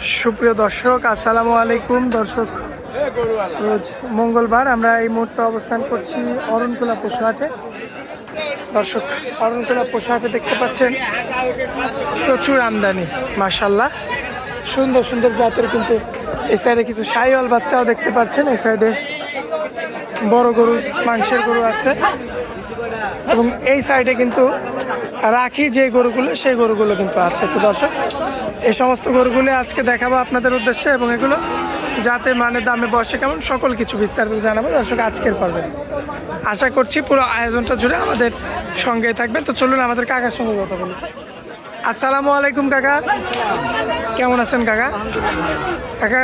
সুপ্রিয় দর্শক, আসসালামু আলাইকুম। দর্শক, রোজ মঙ্গলবার আমরা এই মুহূর্তে অবস্থান করছি অরণকুলা পশু হাটে। দর্শক, অরণকুলা পশু হাটে দেখতে পাচ্ছেন প্রচুর আমদানি, মাশাআল্লাহ। সুন্দর সুন্দর জাতের, কিন্তু এই সাইডে কিছু শাহিওয়াল বাচ্চাও দেখতে পাচ্ছেন। এই সাইডে বড় গরু, মাংসের গরু আছে, এবং এই সাইডে কিন্তু রাখি যে গরুগুলো, সেই গরুগুলো কিন্তু আছে। তো দর্শক, এই সমস্ত গরুগুলো আজকে দেখাবো আপনাদের উদ্দেশ্যে, এবং এগুলো যাতে মানে দামে বসে কেমন সকল কিছু বিস্তারিত জানাবো দর্শক আজকের পর্বে। আশা করছি পুরো আয়োজনটা জুড়ে আমাদের সঙ্গেই থাকবেন। তো চলুন আমাদের কাকার সঙ্গে কথা বলি। আসসালামু আলাইকুম কাকা, কেমন আছেন কাকা? কাকা,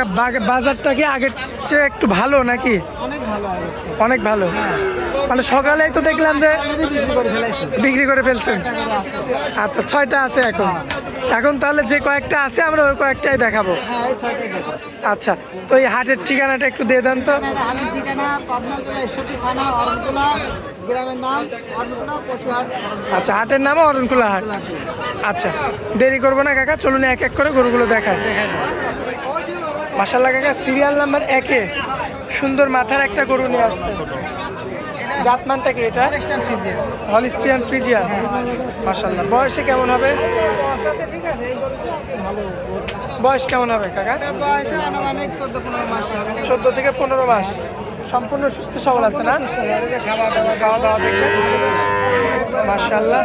বাজারটা কি আগের চেয়ে একটু ভালো নাকি? অনেক ভালো। মানে সকালেই তো দেখলাম যে বিক্রি করে ফেলছেন। আচ্ছা, 6টা আছে এখন। এখন তাহলে যে কয়েকটা আছে আমরা ওই কয়েকটাই দেখাবো। আচ্ছা, তো এই হাটের ঠিকানাটা একটু দিয়ে দেন তো। আচ্ছা, হাটের নাম অরণকুলা হাট। আচ্ছা, দেরি করবো না কাকা, চলুন এক এক করে গরুগুলো দেখায়। মাশাআল্লাহ কাকা, সিরিয়াল নাম্বার 1-এ সুন্দর মাথার একটা গরু নিয়ে আসছে। জাতমানটা কি এটা? Holstein Friesian. মাশাআল্লাহ, বয়সে কেমন হবে? বয়স কেমন হবে কাকা? 14 থেকে 15 মাস। সম্পূর্ণ সুস্থ সবল আছে না? খাওয়া দাওয়া দেখবেন। মাশাআল্লাহ,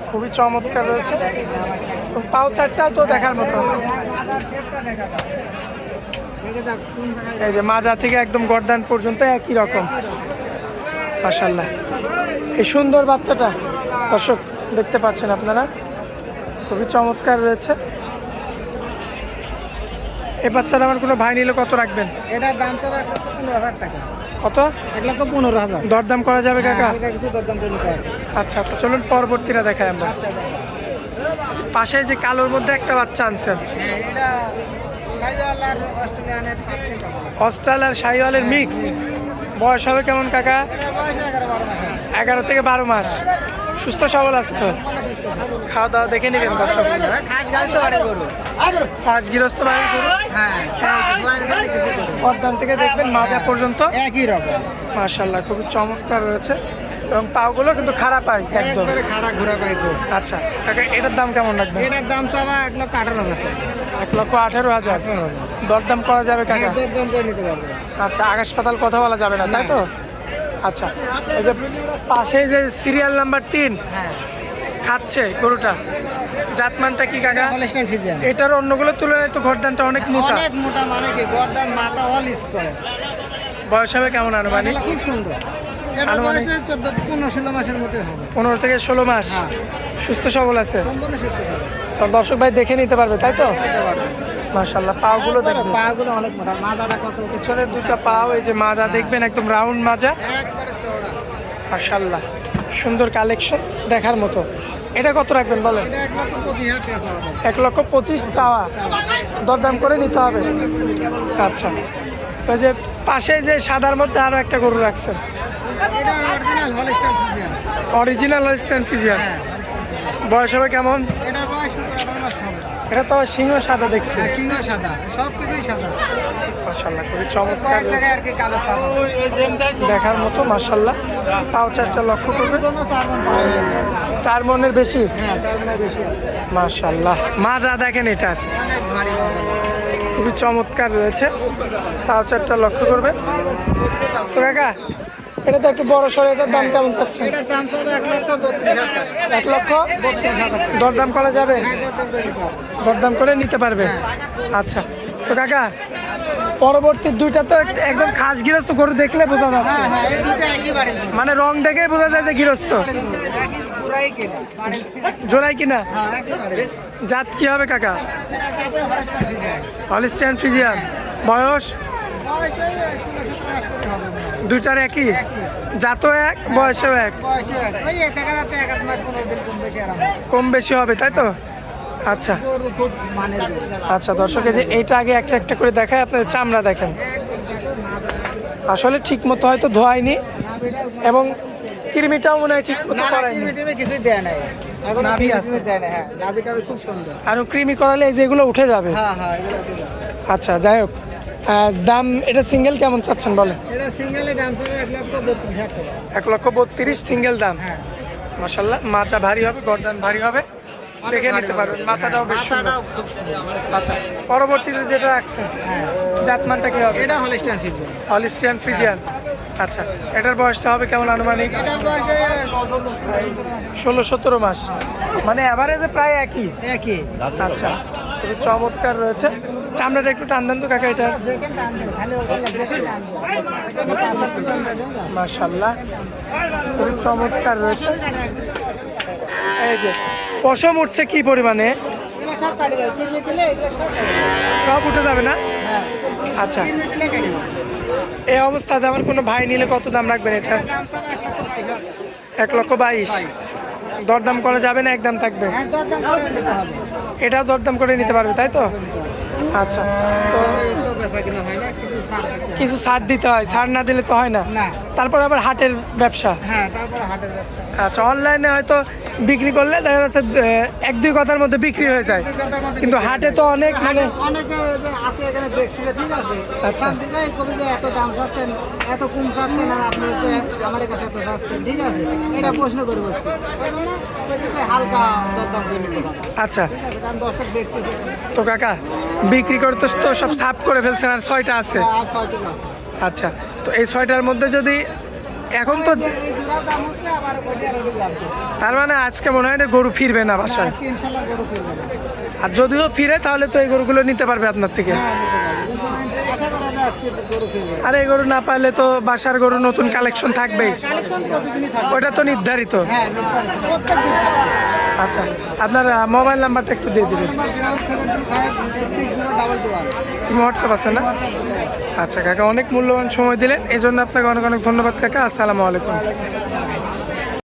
খুবই চমৎকার রয়েছে। পাও চারটাও তো দেখার মতো। এই যে মাজা থেকে একদম গর্দান পর্যন্ত একই রকম। মাশাআল্লাহ, এই সুন্দর বাচ্চাটা দর্শক দেখতে পাচ্ছেন আপনারা, খুবই চমৎকার রয়েছে। এই বাচ্চাটা আমার কোনো ভাই নিলে কত রাখবেন? এটার দাম চাবে 15,000 টাকা। কত? 1,15,000। দরদাম করা যাবে কাকা? কিছু দরদাম করে নিতে হবে। আচ্ছা, তো চলুন পরবর্তীটা দেখাই আমরা। পাশে যে কালোর মধ্যে একটা বাচ্চা আনছেন, এটা অস্ট্রাল আর শাহিওয়ালের মিক্সড। বয়স হবে কেমন কাকা? 11 থেকে 12 মাস। সুস্থ সবল আছে তো? খাওয়া দাওয়া দেখে নেবেন দর্শক। পাঁচ গৃহস্থ বাড়ির গরু। পদ্মান থেকে দেখবেন মাজা পর্যন্ত একই রকম। মাশাআল্লাহ, খুবই চমৎকার রয়েছে, এবং পাগুলো কিন্তু খারাপ হয় একদম। খারাপ ঘোরা পাই। আচ্ছা কাকা, এটার দাম কেমন রাখবেন? এটার দাম চাবা 1,18,000 টাকা। 1,18,000। দরদাম করা যাবে কাকা? দরদাম করে নিতে পারবে। আচ্ছা, আকাশ পাতাল কথা বলা যাবে না, তাই তো? আচ্ছা, এই যে পাশে যে সিরিয়াল নাম্বার 3 খাচ্ছে গরুটা, জাতমানটা কি কাকা? Holstein Friesian. এটার অন্যগুলোর তুলনায় তো গর্দানটা অনেক মোটা। অনেক মোটা, মানে কি গর্দান মাথা অল স্কয়ার। বয়স হবে কেমন আনুমানিক? খুব সুন্দর। এটা বয়স 14-15 মাসের মধ্যে হবে। 15 থেকে 16 মাস। সুস্থ সবল আছে। সম্পূর্ণ সুস্থ সবল। তো দর্শক ভাই দেখে নিতে পারবে, তাই তো? মাশাআল্লাহ, পাগুলো দেখবেন, পাগুলো অনেক মোটা। মাথাটা কত? পিছনের দুটো পাও, এই যে মাজা দেখবেন একদম রাউন্ড মাজা। একবারে চওড়া। মাশাআল্লাহ, সুন্দর কালেকশন, দেখার মতো। এটা কত রাখবেন বলেন? এটা 1,25,000 টাকা চাওয়া। 1,25,000 চাওয়া, দরদাম করে নিতে হবে। আচ্ছা, তো যে পাশে যে সাদার মধ্যে আরো একটা গরু রাখছেন, এটা original Holstein Friesian. Original Holstein Friesian. বয়স হবে কেমন? এটার বয়স 18 মাস হবে। এটা তো সিংহ সাদা দেখছি। সিংহ সাদা, সবকিছুই সাদা। মাশাআল্লাহ, খুবই চমৎকার রয়েছে, আর কি কালো সাদা দেখার মতো। মাশাআল্লাহ, পাও চারটা লক্ষ্য করবে। 4 মনের বেশি। হ্যাঁ, 4 মনের বেশি আছে। মাশাআল্লাহ, মাজা দেখেন, এটা অনেক ভারী বাবা। খুবই চমৎকার রয়েছে, পাও চারটা লক্ষ্য করবে। তো কাকা, এটা তো একটু বড় সড়ো, এটার দাম কেমন চাচ্ছেন? এটার দাম চাবে 1,32,000 টাকা। 1,32,000। দরদাম করা যাবে? দরদাম করে নিতে পারবে। আচ্ছা, তো কাকা, পরবর্তী দুইটা তো একদম খাস গৃহস্থ গরু, দেখলে বোঝা যাচ্ছে, হ্যাঁ, এই দুটো একইবারে। মানে রং দেখেই বোঝা যায় যে গৃহস্থ। পুরাই কিনা। জোড়াই কিনা? হ্যাঁ, একেবারে। জাত কি হবে কাকা? এটা যাবে হলিস্টিয়ান ফ্রিজিয়ান। Holstein Friesian. বয়স? বয়স ওই 16-17 মাস করে হবে। দুইটার একই? জাতও এক, বয়সেও এক? বয়সও এক। ওই 1 মাস 15 দিন কম বেশি আরাম। কম বেশি হবে, তাই তো? আচ্ছা গরু খুব মানের গরু। আচ্ছা, দর্শক এই যে এইটা আগে একটা একটা করে দেখায়, আপনার চামড়া দেখেন, আসলে ঠিক মতো হয়তো ধোয়ায়নি, এবং কৃমিটাও মনে হয় ঠিক মতো করায়নি। কিছুই দেয় নাই। এখন নাভি আছে। দেয় না, হ্যাঁ নাভিটা খুব সুন্দর। আর ক্রিমি করালে এই যেগুলো উঠে যাবে। হ্যাঁ হ্যাঁ এগুলো উঠে যাবে। আচ্ছা, যাই হোক, দাম এটা সিঙ্গেল কেমন চাচ্ছেন বলেন? এটা সিঙ্গেলের দাম ছিল 1,32,000 টাকা। 1,32,000 সিঙ্গেল দাম। হ্যাঁ মাশাল্লাহ, মাচা ভারী হবে, গর্দান ভারী হবে, দেখে নিতে পারবেন। মাথাটাও বেশ সুন্দর। মাথাটাও খুব সুন্দর। আচ্ছা, পরবর্তীতে যেটা রাখছেন হ্যাঁ জাতমানটা কি হবে? এটা হলিস্টাইন ফ্রিজিয়ান। Holstein Friesian. আচ্ছা, এটার বয়সটা হবে কেমন আনুমানিক? এটার বয়সে 16-17 মাস, মানে অ্যাভারেজে প্রায় একই। একই। আচ্ছা, খুবই চমৎকার রয়েছে। চামড়াটা একটু টান দেন তো কাকা এটা। দেখেন টান দেন, খালি ওখানে দেখেন টান দেন। মাশাল্লাহ, খুবই চমৎকার রয়েছে। এই যে পশম উঠছে কি পরিমাণে, এগুলো সব কাটি দেয়, কিডনি দিলে এগুলো সব কাটি দেয়। সব উঠে যাবে না? হ্যাঁ আচ্ছা, কিডনি দিলে কাটি দেয়। এই অবস্থাতে আমার কোনো ভাই নিলে কত দাম রাখবেন এটা? দাম সব 1,22,000। 1,22,000। দরদাম করা যাবে না, একদম থাকবে? হ্যাঁ দরদাম করে নিতে হবে। এটাও দরদাম করে নিতে পারবে, তাই তো? আচ্ছা, তো এই তো বেচা কিনা হয় না, কিছু ছাড় দিতে হয়। কিছু ছাড় দিতে হয়, ছাড় না দিলে তো হয় না। না। তারপর আবার হাটের ব্যবসা। হ্যাঁ তারপরে হাটের ব্যবসা। আচ্ছা, অনলাইনে হয়তো বিক্রি করলে দেখা যাচ্ছে 1-2 কথার মধ্যে বিক্রি হয়ে যায়, কিন্তু হাটে তো অনেক মানে অনেকে যে আছে এখানে দেখতে, ঠিক আছে, আচ্ছা। এখান থেকে কবি যে এত দাম চাচ্ছেন, এত কম চাচ্ছেন, আর আপনি হচ্ছে আমার কাছে এত চাচ্ছেন, ঠিক আছে, এটা প্রশ্ন করবো একটু। এই জন্য একটু হালকা দরদাম করে নিতে হবে, আচ্ছা। ঠিক আছে, কারণ দর্শক দেখতেছে। তো কাকা বিক্রি করে তো সব সাফ করে ফেলছেন, আর 6টা আছে। আর 6 আছে। আচ্ছা, তো এই 6টার মধ্যে যদি এখন তো, এই জোড়ার দাম হচ্ছে আবার ওইটার দাম হচ্ছে। তার মানে আজকে মনে হয় না গরু ফিরবে না বাসায়। আজকে ইনশাল্লাহ গরু কিনবে না। আর যদিও ফিরে তাহলে তো এই গরুগুলো নিতে পারবে আপনার থেকে। হ্যাঁ নিতে পারবে, কিন্তু আশা করা যায় আজকে গরু কিনবে। আর এই গরু না পারলে তো বাসার গরু নতুন কালেকশন থাকবেই, কালেকশন প্রতিদিনই থাকবে। ওটা তো নির্ধারিত। হ্যাঁ প্রত্যেক দিন থাকবে। আচ্ছা, আপনার মোবাইল নাম্বারটা একটু দিয়ে দিবেন। নাম্বার 075860221। হোয়াটসঅ্যাপ আছে না? আচ্ছা কাকা, অনেক মূল্যবান সময় দিলেন, এই জন্য আপনাকে অনেক অনেক ধন্যবাদ কাকা। আসসালামু আলাইকুম।